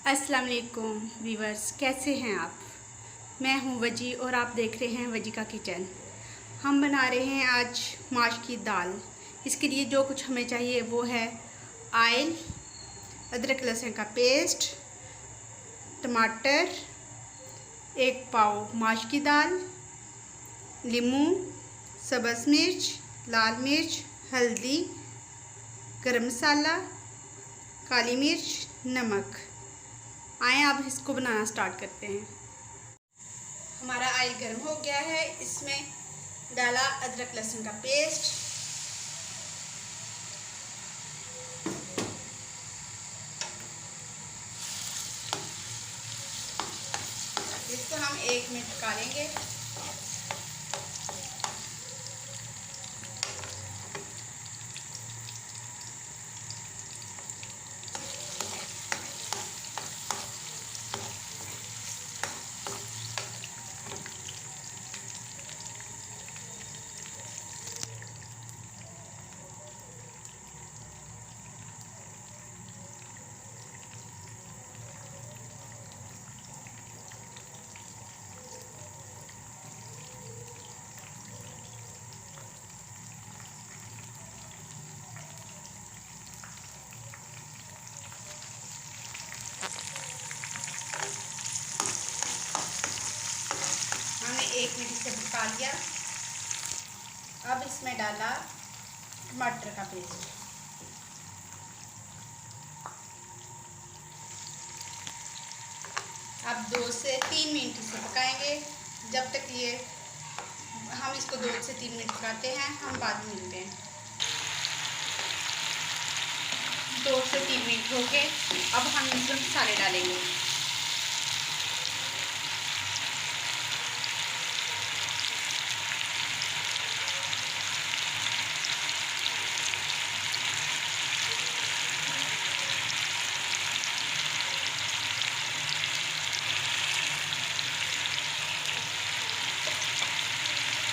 अस्सलाम वालेकुम व्यूवर्स, कैसे हैं आप। मैं हूं वजी और आप देख रहे हैं वजी का किचन। हम बना रहे हैं आज माश की दाल। इसके लिए जो कुछ हमें चाहिए वो है आयल, अदरक लहसुन का पेस्ट, टमाटर, 1 पाव माश की दाल, नींबू, सब्ज़ मिर्च, लाल मिर्च, हल्दी, गरम मसाला, काली मिर्च, नमक। आए अब इसको बनाना स्टार्ट करते हैं। हमारा ऑयल गर्म हो गया है, इसमें डाला अदरक लहसुन का पेस्ट, इसको हम 1 मिनट पकाएंगे। हमने 1 मिनट से पका लिया। अब इसमें डाला टमाटर का पेस्ट, अब 2 से 3 मिनट इसे पकाएंगे। जब तक ये हम इसको 2 से 3 मिनट पकाते हैं, हम बाद में मिलते हैं। 2 से 3 मिनट हो गए। अब हम इसमें मसाले डालेंगे।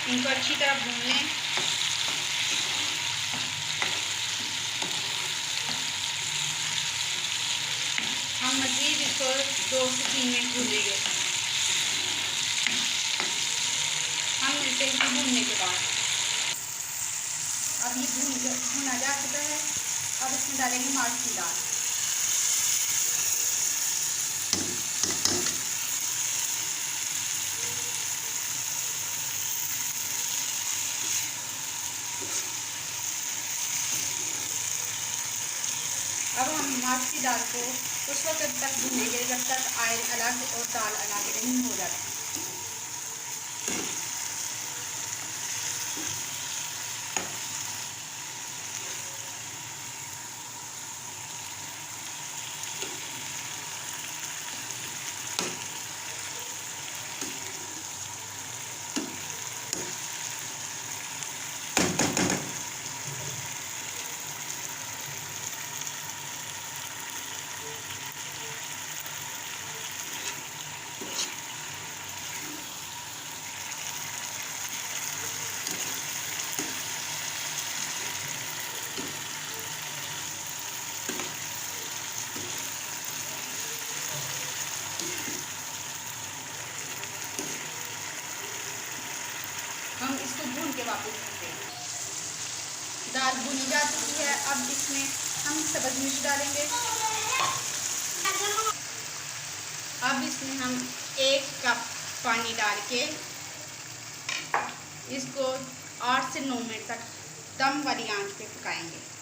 इनको अच्छी तरह भून लें। हम मज़ीद इसको 2 से 3 मिनट भूनेंगे। हम मिलते हैं भूनने के बाद। अब ये भुना जा चुका है। अब इसमें डालेंगे माश की दाल। अब हम माश की दाल को उस वक्त तक भूनेंगे जब तक आयल अलग और दाल अलग नहीं हो जाती। हम इसको भून के वापस करते हैं। दाल भुनी जा चुकी है। अब इसमें हम सब्ज़ मिर्च डालेंगे। अब इसमें हम 1 कप पानी डाल के इसको 8 से 9 मिनट तक दम वाली आंच पे पकाएंगे।